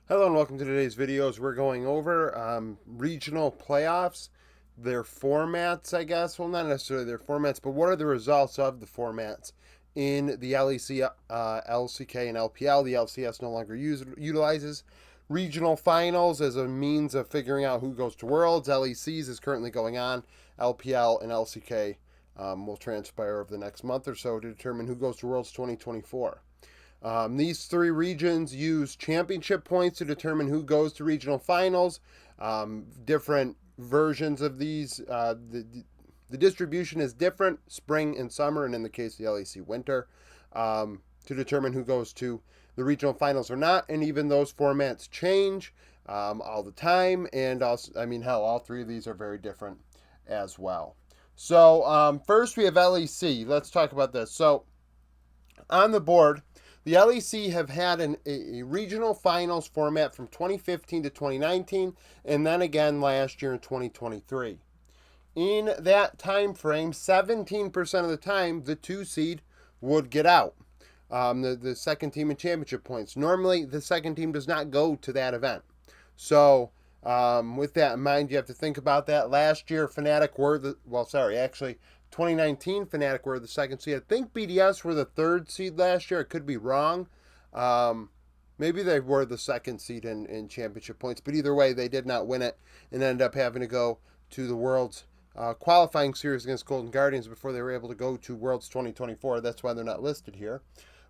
Hello and welcome to today's videos. We're going over regional playoffs, their formats, I guess. Well, not necessarily their formats, but what are the results of the formats in the LEC, LCK, and LPL. The LCS no longer utilizes regional finals as a means of figuring out who goes to Worlds. LECs is currently going on. LPL and LCK will transpire over the next month or so to determine who goes to Worlds 2024. These three regions use championship points to determine who goes to regional finals. Different versions of these. The distribution is different, spring and summer, and in the case of the LEC, winter, to determine who goes to the regional finals or not. And even those formats change all the time. And also, I mean, hell, all three of these are very different as well. So first we have LEC. Let's talk about this. So on the board, the LEC have had a regional finals format from 2015 to 2019, and then again last year in 2023. In that time frame, 17% of the time, the 2 seed would get out. The second team in championship points. Normally, the second team does not go to that event. So, with that in mind, you have to think about that. Last year, Fnatic were actually, 2019 Fnatic were the second seed. I think BDS were the third seed last year. I could be wrong. Maybe they were the second seed in championship points, but either way, they did not win it and ended up having to go to the Worlds qualifying series against Golden Guardians before they were able to go to Worlds 2024. That's why they're not listed here.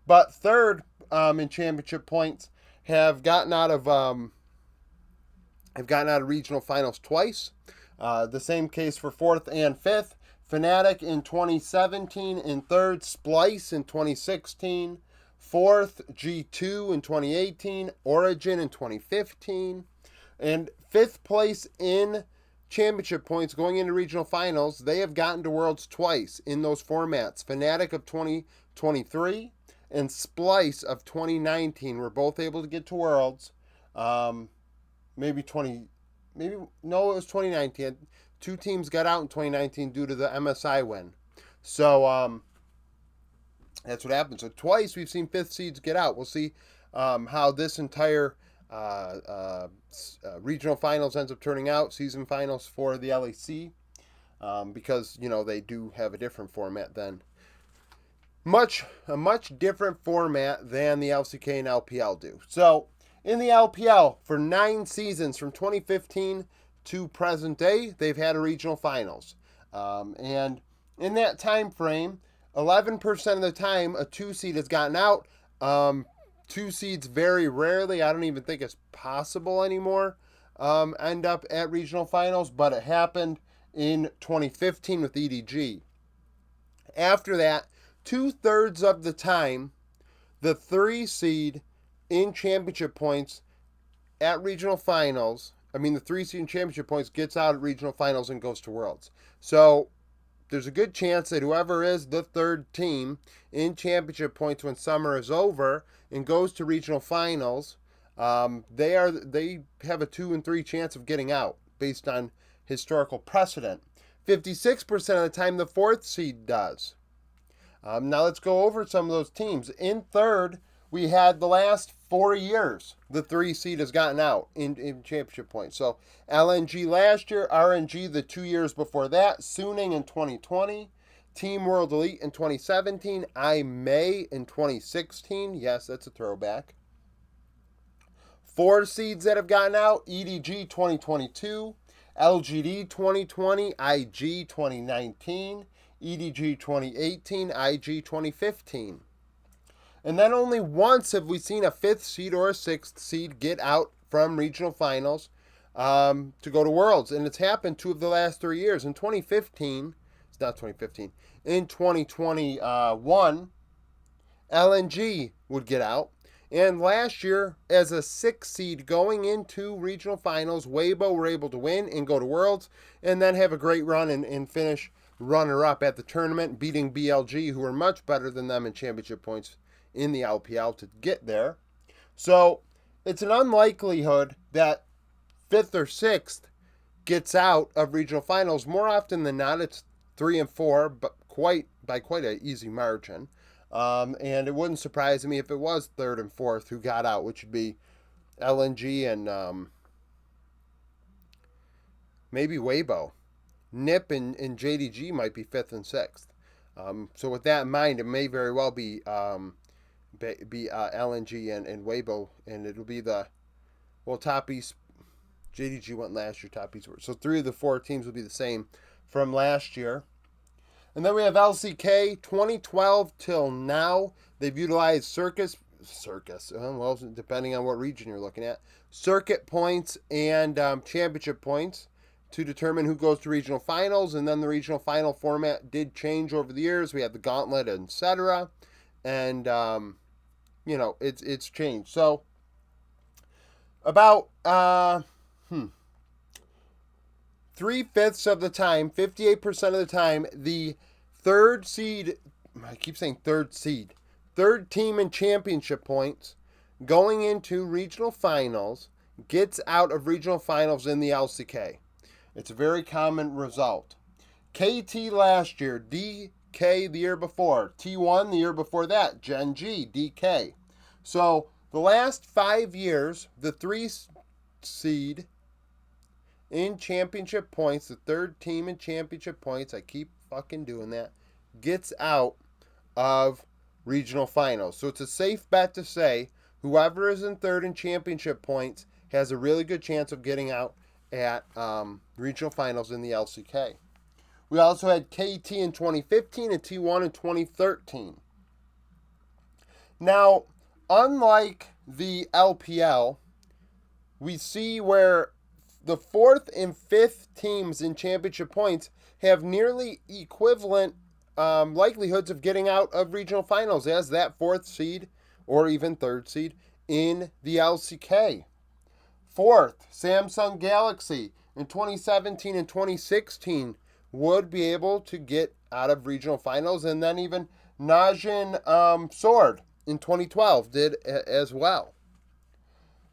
But third in championship points have gotten out of regional finals twice. The same case for fourth and fifth. Fnatic in 2017 in third, Splice in 2016, fourth, G2 in 2018, Origin in 2015, and fifth place in championship points going into regional finals. They have gotten to Worlds twice in those formats. Fnatic of 2023 and Splice of 2019 were both able to get to Worlds. No, it was 2019. Two teams got out in 2019 due to the MSI win. So that's what happened. So twice we've seen fifth seeds get out. We'll see how this entire regional finals ends up turning out, season finals for the LEC, because they do have a different format than a much different format than the LCK and LPL do. So in the LPL, for 9 seasons from 2015 to present day, they've had a regional finals. And in that time frame, 11% of the time, a 2 seed has gotten out. 2 seeds very rarely, I don't even think it's possible anymore, end up at regional finals, but it happened in 2015 with EDG. After that, 2/3 of the time, the 3 seed in championship points at regional finals, the 3 seed in championship points gets out at regional finals and goes to Worlds. So there's a good chance that whoever is the third team in championship points when summer is over and goes to regional finals, they have a 2 and 3 chance of getting out based on historical precedent. 56% of the time, the 4th seed does. Now let's go over some of those teams. In third, we had the last 4 years, the 3 seed has gotten out in championship points. So LNG last year, RNG the 2 years before that, Suning in 2020, Team World Elite in 2017, iMay in 2016. Yes, that's a throwback. 4 seeds that have gotten out, EDG 2022, LGD 2020, IG 2019, EDG 2018, IG 2015. And then only once have we seen a 5th seed or a 6th seed get out from regional finals to go to Worlds. And it's happened 2 of the last 3 years. In 2015, it's not 2015, in 2021, LNG would get out. And last year, as a 6th seed going into regional finals, Weibo were able to win and go to Worlds and then have a great run and finish runner-up at the tournament, beating BLG, who were much better than them in championship points in the LPL to get there. So it's an unlikelihood that 5th or 6th gets out of regional finals. More often than not, it's 3 and 4, but by quite an easy margin. And it wouldn't surprise me if it was 3rd and 4th who got out, which would be LNG and maybe Weibo. NIP and JDG might be 5th and 6th. So with that in mind, it may very well be LNG and Weibo, and it'll be top East. JDG went last year, top East. So 3 of the 4 teams will be the same from last year. And then we have LCK 2012 till now. They've utilized circus, well, depending on what region you're looking at, circuit points and championship points to determine who goes to regional finals. And then the regional final format did change over the years. We had the gauntlet, etc. And, it's changed. So about 3/5 of the time, 58% of the time, the third seed, I keep saying third seed, third team in championship points going into regional finals gets out of regional finals in the LCK. It's a very common result. KT last year, DK the year before, T1 the year before that, Gen G, DK. So the last 5 years, the 3 seed in championship points, the third team in championship points, I keep fucking doing that, gets out of regional finals. So it's a safe bet to say whoever is in third in championship points has a really good chance of getting out at regional finals in the LCK. We also had KT in 2015 and T1 in 2013. Now, unlike the LPL, we see where the 4th and 5th teams in championship points have nearly equivalent likelihoods of getting out of regional finals as that 4th seed or even 3rd seed in the LCK. 4th, Samsung Galaxy in 2017 and 2016 would be able to get out of regional finals, and then even Najin Sword in 2012 did as well.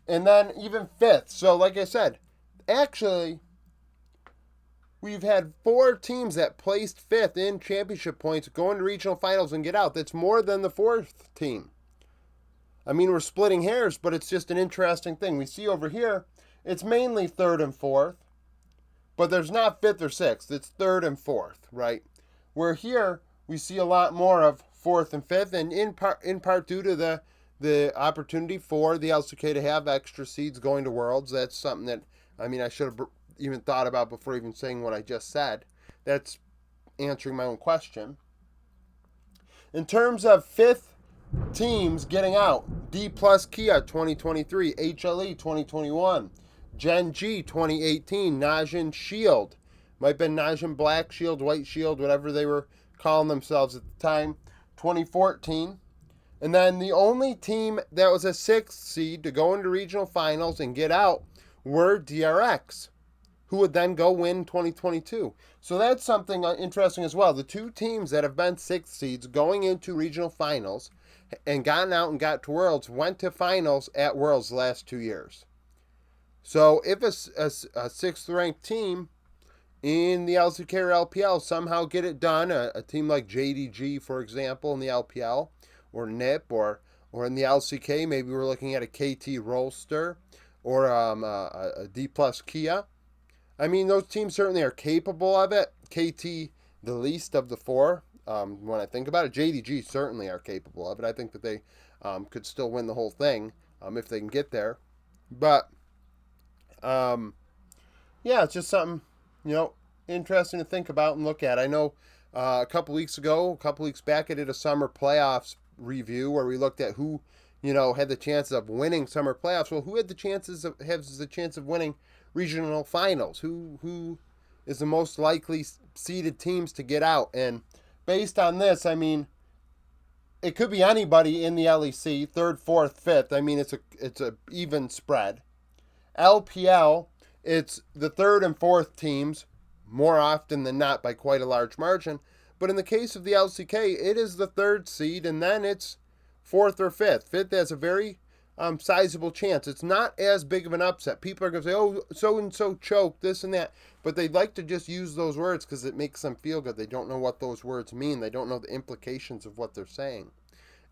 And then even 5th. So like I said, actually, we've had 4 teams that placed 5th in championship points go into regional finals and get out. That's more than the 4th team. I mean, we're splitting hairs, but it's just an interesting thing. We see over here, it's mainly 3rd and 4th, but there's not 5th or 6th. It's 3rd and 4th, right? Where here, we see a lot more of 4th and 5th, and in part due to the opportunity for the LCK to have extra seeds going to Worlds. That's something that, I should have even thought about before even saying what I just said. That's answering my own question. In terms of 5th teams getting out, D plus Kia 2023, HLE 2021, Gen G 2018, Najin Shield, might have been Najin Black Shield, White Shield, whatever they were calling themselves at the time, 2014. And then the only team that was a 6th seed to go into regional finals and get out were DRX, who would then go win 2022. So that's something interesting as well. The 2 teams that have been 6th seeds going into regional finals and gotten out and got to Worlds went to finals at Worlds the last 2 years. So if a 6th ranked team in the LCK or LPL somehow get it done, a team like JDG, for example, in the LPL, or NIP, or in the LCK, maybe we're looking at a KT Rolster, or a D plus Kia. I mean, those teams certainly are capable of it. KT, the least of the 4, when I think about it. JDG certainly are capable of it. I think that they could still win the whole thing if they can get there. But, it's just something, interesting to think about and look at. I know a couple weeks back, I did a summer playoffs review where we looked at who, had the chances of winning summer playoffs. Well, who has the chance of winning regional finals? Who is the most likely seeded teams to get out? And based on this, it could be anybody in the LEC, 3rd, 4th, 5th. It's a even spread. LPL, it's the 3rd and 4th teams more often than not by quite a large margin. But in the case of the LCK, it is the 3rd seed, and then it's 4th or 5th. 5th has a very sizable chance. It's not as big of an upset. People are going to say, oh, so-and-so choked, this and that. But they like to just use those words because it makes them feel good. They don't know what those words mean. They don't know the implications of what they're saying.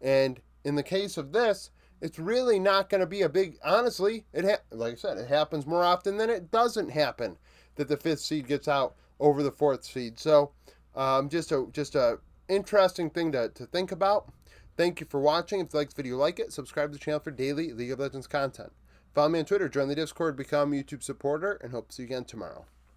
And in the case of this, it's really not going to be a big. Honestly, like I said, it happens more often than it doesn't happen that the fifth seed gets out over the fourth seed. So, just a interesting thing to think about. Thank you for watching. If you like this video, like it. Subscribe to the channel for daily League of Legends content. Follow me on Twitter, join the Discord, become a YouTube supporter, and hope to see you again tomorrow.